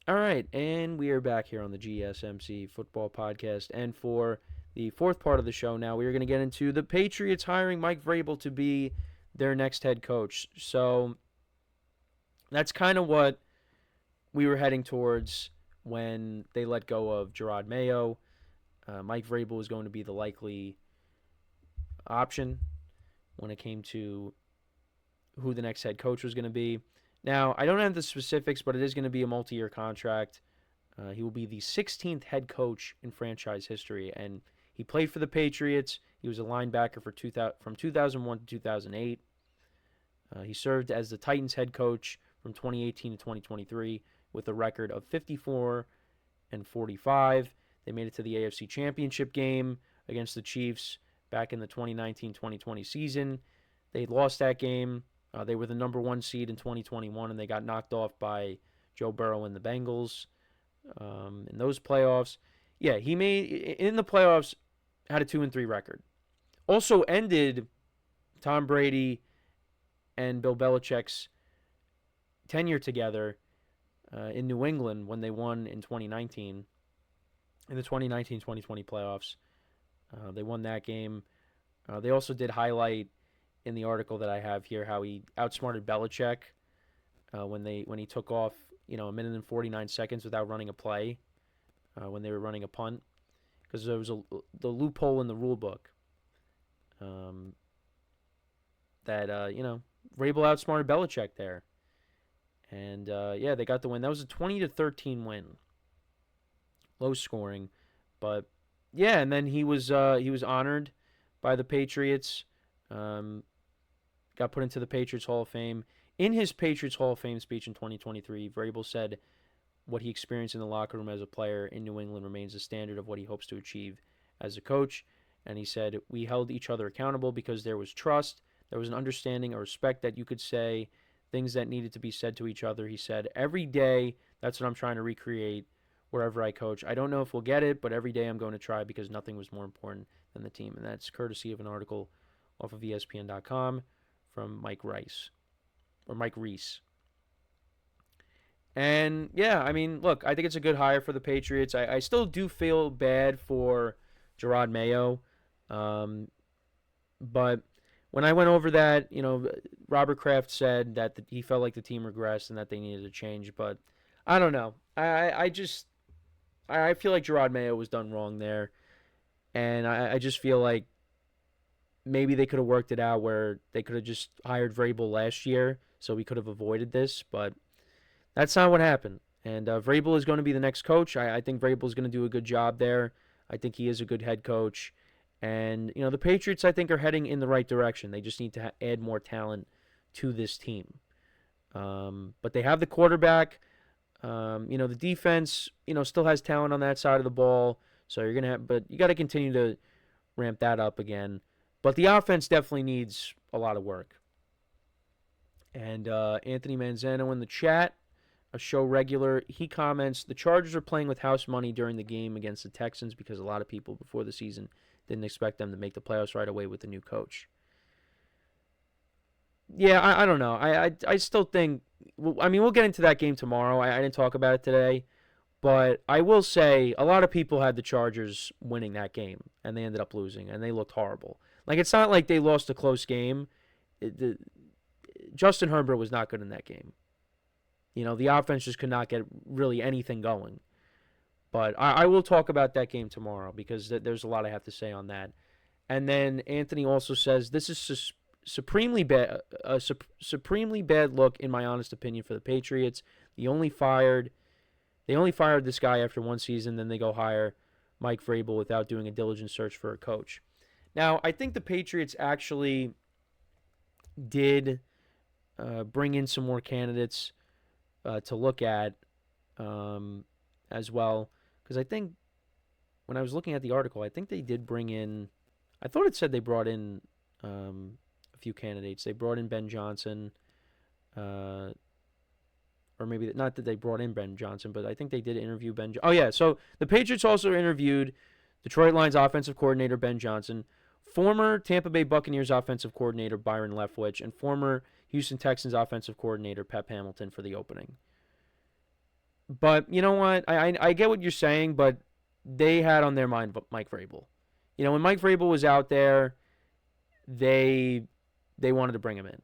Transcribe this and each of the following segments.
All right, and we are back here on the GSMC Football Podcast. And for the fourth part of the show now, we are going to get into the Patriots hiring Mike Vrabel to be their next head coach. So that's kind of what we were heading towards when they let go of Gerard Mayo. Mike Vrabel was going to be the likely option when it came to who the next head coach was going to be. Now, I don't have the specifics, but it is going to be a multi-year contract. He will be the 16th head coach in franchise history, and he played for the Patriots. He was a linebacker from 2001 to 2008. He served as the Titans head coach from 2018 to 2023 with a record of 54-45. They made it to the AFC Championship game against the Chiefs back in the 2019-2020 season. They lost that game. They were the number one seed in 2021, and they got knocked off by Joe Burrow and the Bengals in those playoffs. Yeah, he made in the playoffs, had a 2-3 record. Also ended Tom Brady and Bill Belichick's tenure together in New England when they won in 2019 in the 2019-2020 playoffs. They won that game. They also did highlight in the article that I have here how he outsmarted Belichick when he took off, a minute and 49 seconds without running a play when they were running a punt, because there was the loophole in the rule book that Vrabel outsmarted Belichick there, and they got the win. That was a 20-13 win, low scoring, but yeah, and then he was honored by the Patriots. Got put into the Patriots Hall of Fame. In his Patriots Hall of Fame speech in 2023, Vrabel said what he experienced in the locker room as a player in New England remains the standard of what he hopes to achieve as a coach. And he said, we held each other accountable because there was trust, there was an understanding, a respect that you could say things that needed to be said to each other. He said, every day, that's what I'm trying to recreate wherever I coach. I don't know if we'll get it, but every day I'm going to try because nothing was more important than the team. And that's courtesy of an article off of ESPN.com from Mike Reese. And yeah, I mean, look, I think it's a good hire for the Patriots. I still do feel bad for Gerard Mayo, but when I went over that, Robert Kraft said that he felt like the team regressed and that they needed to change. But I don't know. I feel like Gerard Mayo was done wrong there, and I just feel like maybe they could have worked it out where they could have just hired Vrabel last year, so we could have avoided this. But that's not what happened. And Vrabel is going to be the next coach. I think Vrabel is going to do a good job there. I think he is a good head coach. And, the Patriots, I think, are heading in the right direction. They just need to add more talent to this team. But they have the quarterback. The defense, still has talent on that side of the ball. So you're going to have, but you got to continue to ramp that up again. But the offense definitely needs a lot of work. And Anthony Manzano in the chat, a show regular, he comments, the Chargers are playing with house money during the game against the Texans because a lot of people before the season didn't expect them to make the playoffs right away with the new coach. Yeah, I don't know. I still think, we'll get into that game tomorrow. I didn't talk about it today. But I will say a lot of people had the Chargers winning that game, and they ended up losing, and they looked horrible. Like, it's not like they lost a close game. Justin Herbert was not good in that game. The offense just could not get really anything going. But I will talk about that game tomorrow because there's a lot I have to say on that. And then Anthony also says, this is supremely bad look, in my honest opinion, for the Patriots. They only fired this guy after one season, then they go hire Mike Vrabel without doing a diligent search for a coach. Now, I think the Patriots actually did bring in some more candidates to look at as well. Because I think when I was looking at the article, I think they did bring in, I thought it said they brought in a few candidates. They brought in Ben Johnson, or maybe not that they brought in Ben Johnson, but I think they did interview Ben. Oh, yeah. So the Patriots also interviewed Detroit Lions offensive coordinator Ben Johnson, former Tampa Bay Buccaneers offensive coordinator Byron Leftwich, and former Houston Texans offensive coordinator Pep Hamilton for the opening. But you know what? I get what you're saying, but they had on their mind Mike Vrabel. When Mike Vrabel was out there, they wanted to bring him in.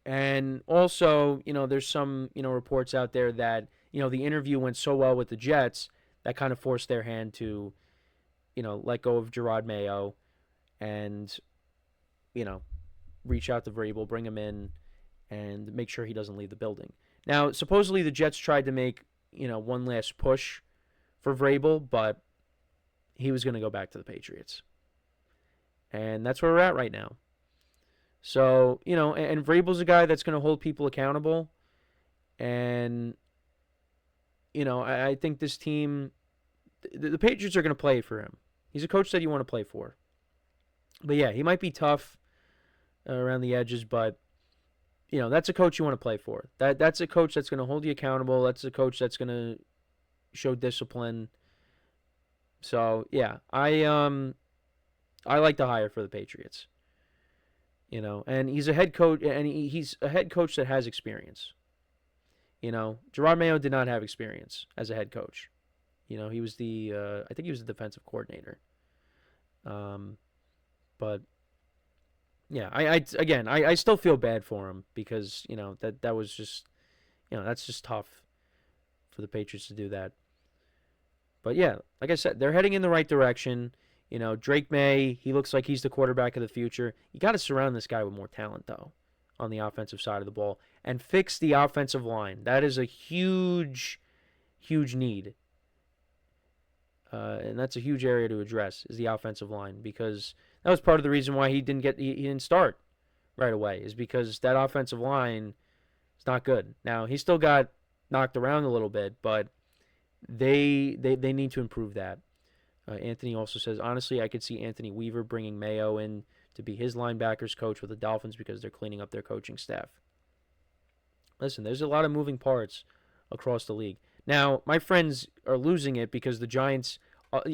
And also, there's some, reports out there that, the interview went so well with the Jets that kind of forced their hand to, let go of Gerard Mayo and, reach out to Vrabel, bring him in, and make sure he doesn't leave the building. Now, supposedly the Jets tried to make, one last push for Vrabel, but he was going to go back to the Patriots. And that's where we're at right now. So, and Vrabel's a guy that's going to hold people accountable. And, I think this team, the Patriots are going to play for him. He's a coach that you want to play for. But yeah, he might be tough around the edges, but, that's a coach you want to play for. That's a coach that's going to hold you accountable. That's a coach that's going to show discipline. So, yeah, I like the hire for the Patriots. And he's a head coach, and he's a head coach that has experience. Gerard Mayo did not have experience as a head coach. He was I think he was the defensive coordinator. But yeah, I still feel bad for him because that was just that's just tough for the Patriots to do that. But yeah, like I said, they're heading in the right direction. Drake May, he looks like he's the quarterback of the future. You got to surround this guy with more talent, though, on the offensive side of the ball. And fix the offensive line. That is a huge, huge need. And that's a huge area to address, is the offensive line. Because that was part of the reason why he didn't start right away, is because that offensive line is not good. Now, he still got knocked around a little bit, but they need to improve that. Anthony also says, honestly, I could see Anthony Weaver bringing Mayo in to be his linebackers coach with the Dolphins because they're cleaning up their coaching staff. Listen, there's a lot of moving parts across the league. Now, my friends are losing it because the Giants,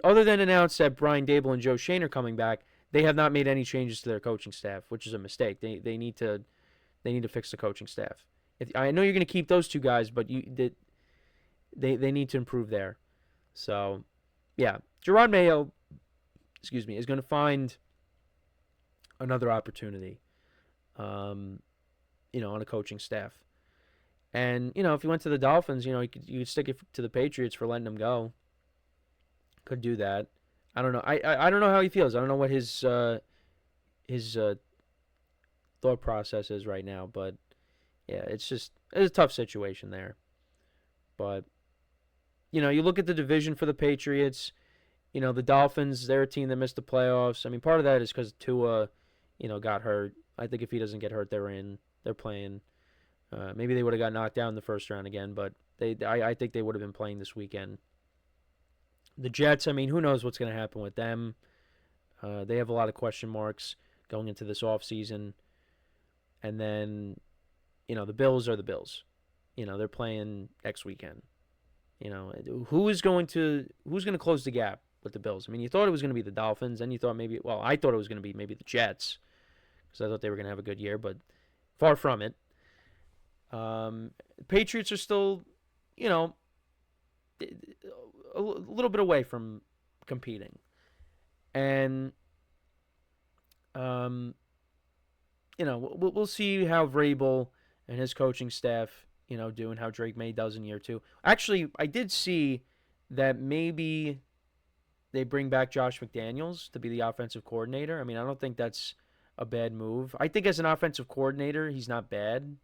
other than announce that Brian Dable and Joe Shane are coming back, they have not made any changes to their coaching staff, which is a mistake. They need to fix the coaching staff. I know you're going to keep those two guys, but they need to improve there. So, yeah. Gerard Mayo, is going to find another opportunity, on a coaching staff. And, if he went to the Dolphins, you could stick it to the Patriots for letting him go. Could do that. I don't know. I don't know how he feels. I don't know what his thought process is right now. But, yeah, it's a tough situation there. But, you look at the division for the Patriots. The Dolphins, they're a team that missed the playoffs. I mean, part of that is because Tua, got hurt. I think if he doesn't get hurt, they're playing. Maybe they would have got knocked down in the first round again, but I think they would have been playing this weekend. The Jets, I mean, who knows what's going to happen with them. They have a lot of question marks going into this offseason. And then, the Bills are the Bills. They're playing next weekend. Who's going to close the gap with the Bills? I mean, you thought it was going to be the Dolphins, and you thought I thought it was going to be maybe the Jets, because I thought they were going to have a good year, but far from it. Patriots are still, a little bit away from competing, and we'll see how Vrabel and his coaching staff, do, and how Drake May does in year two. Actually, I did see that maybe they bring back Josh McDaniels to be the offensive coordinator. I mean, I don't think that's a bad move. I think as an offensive coordinator, he's not bad.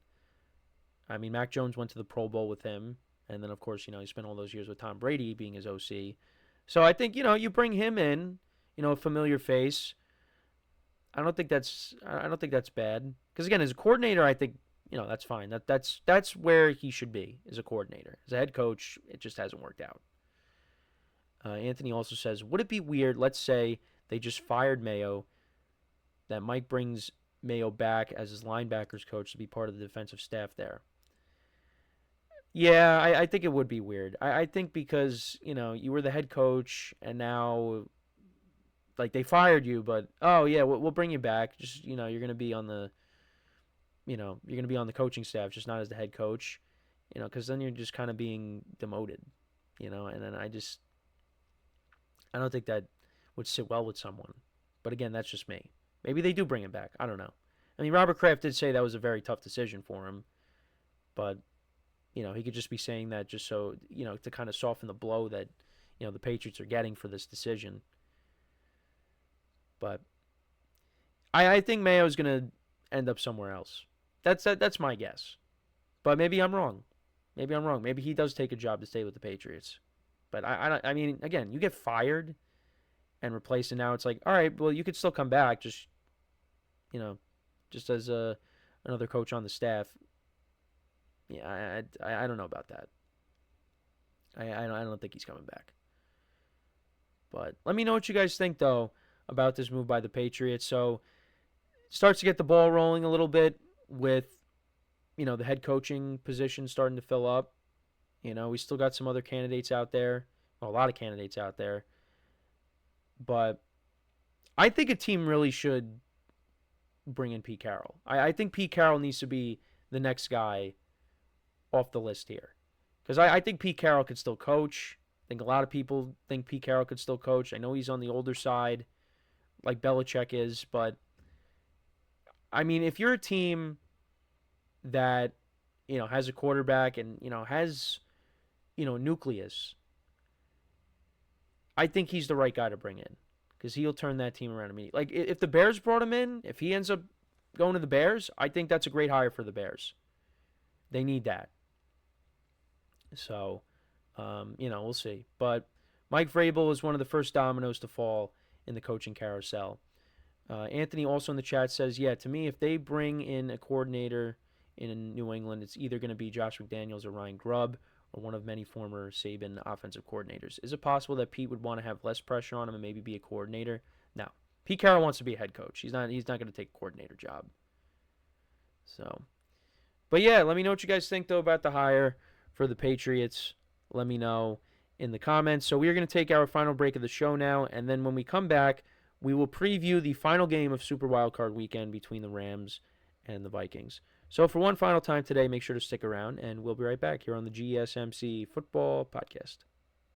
I mean, Mac Jones went to the Pro Bowl with him. And then, of course, he spent all those years with Tom Brady being his OC. So I think, you bring him in, a familiar face. I don't think that's bad. Because, again, as a coordinator, I think, that's fine. That's where he should be, as a coordinator. As a head coach, it just hasn't worked out. Anthony also says, would it be weird, let's say they just fired Mayo, that Mike brings Mayo back as his linebackers coach to be part of the defensive staff there? Yeah, I think it would be weird. I think because, you were the head coach, and now, like, they fired you, but, oh, yeah, we'll bring you back. Just, you're going to be on the, you're going to be on the coaching staff, just not as the head coach. because then you're just kind of being demoted, and then I don't think that would sit well with someone. But again, that's just me. Maybe they do bring him back. I don't know. I mean, Robert Kraft did say that was a very tough decision for him, but he could just be saying that just so, to kind of soften the blow that, the Patriots are getting for this decision. But I think Mayo's going to end up somewhere else. That's my guess. But maybe I'm wrong. Maybe he does take a job to stay with the Patriots. But I mean, again, you get fired and replaced, and now it's like, all right, well, you could still come back, just as another coach on the staff. Yeah, I don't know about that. I don't think he's coming back. But let me know what you guys think, though, about this move by the Patriots. So it starts to get the ball rolling a little bit with, the head coaching position starting to fill up. We still got some other candidates out there. Well, a lot of candidates out there. But I think a team really should bring in Pete Carroll. I think Pete Carroll needs to be the next guy off the list here. Because I think Pete Carroll could still coach. I think a lot of people think Pete Carroll could still coach. I know he's on the older side, like Belichick is. But, I mean, if you're a team that, has a quarterback and, has, nucleus, I think he's the right guy to bring in. Because he'll turn that team around immediately. Like, if the Bears brought him in, if he ends up going to the Bears, I think that's a great hire for the Bears. They need that. So, we'll see. But Mike Vrabel is one of the first dominoes to fall in the coaching carousel. Anthony also in the chat says, yeah, to me, if they bring in a coordinator in New England, it's either going to be Josh McDaniels or Ryan Grubb or one of many former Saban offensive coordinators. Is it possible that Pete would want to have less pressure on him and maybe be a coordinator? No. Pete Carroll wants to be a head coach. He's not going to take a coordinator job. So, but yeah, let me know what you guys think, though, about the hire for the Patriots. Let me know in the comments. So we are going to take our final break of the show now, and then when we come back, we will preview the final game of Super Wildcard Weekend between the Rams and the Vikings. So for one final time today, make sure to stick around, and we'll be right back here on the GSMC Football Podcast.